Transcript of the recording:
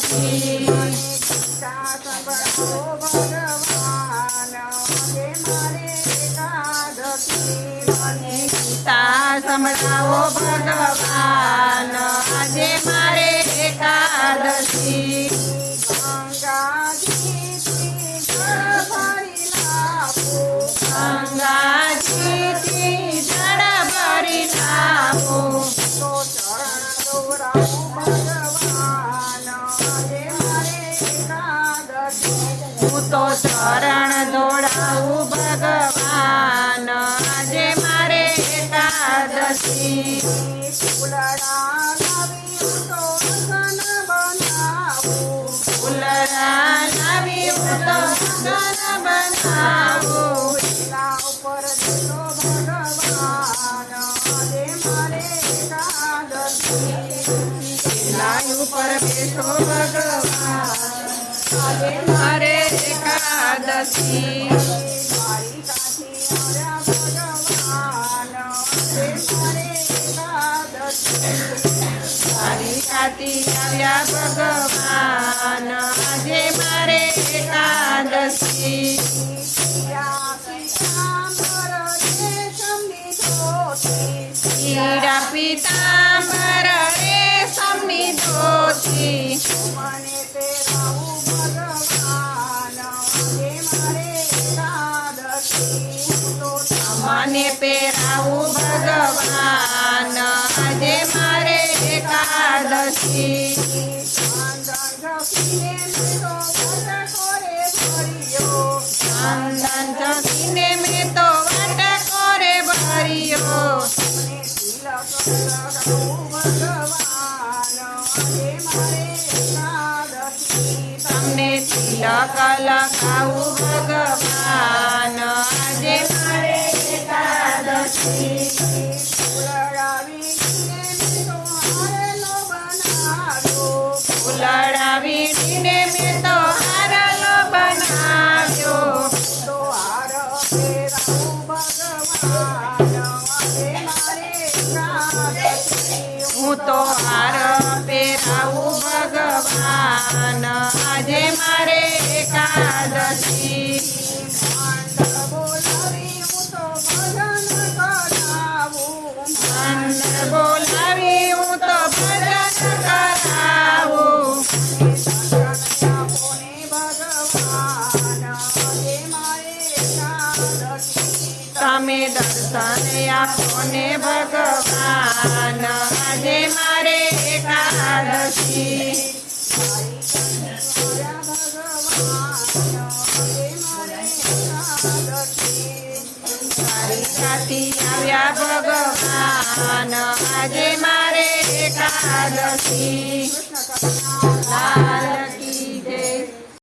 એકાદશી ગીતા સંભળાવો ભગવાન આજે મારે એકાદશી મને ગીતા સંભળાવો ભગવાન આજે મારે એકાદશી ગંગાજીથી જળ ભરી લાવો ગંગાજીથી જળ ભરી લાવો તો ચરણ દોરાવું ભગવાન આજે મારે એકાદશી હું તો ચરણ દોડાવું ભગવાન આજે મારે એકાદશી ફૂલડા લાવી હું તો અસન બનાવું ફૂલડા લાવી હું તો અસન બનાવું લીલા ઉપર દીલો ભગવાન આજે મારે એકાદશી લાય ઉપર બેઠો ભગવાન આજે મારે એકાદશી દ્વારિકાથી આવ્યા ભગવાન આજે મારે એકાદશી દ્વારિકાથી આવ્યા ભગવાન આજે મારે એકાદશી પિયા પીતાંબર રેશમની ધોતી પીળા પીતાંબર રેશમની ધોતી મને પહેરાવું ભગવાન આજે મારે એકાદશી હું તો મને પહેરાવું ભગવાન આજે મારે એકાદશી ચંદન ઝકીને મેં તો વાટકો રે ભર્યો ચંદન ચકીને મેં તો વાટકો રે ભર્યો મને તિલક લગાવું ભગવાન આજે મારે એકાદશી તમને તિલક લગાવું ભગવાન આજે મારે એકાદશી ફૂલડાવીને મેં તો હારલો બનાવ્યો ફૂલડા વીણીને મેં તો હારલો બનાવ્યો તો હાર પહેરાવું ભગવાન આજે મારે એકાદશી હું તો હાર પહેરાવું ભગવાન આજે મારે એકાદશી મંડળ બોલાવી હું તો ભજન કરાવું મંડળ બોલાવી હું તો ભજન કરાવું આપોને ભગવાન આજે મારે એકાદશી તમે દર્શન આપો ને ભગવાન આજે મારે એકાદશી દ્વારિકાથી આવ્યા ભગવાન આજે મારે એકાદશી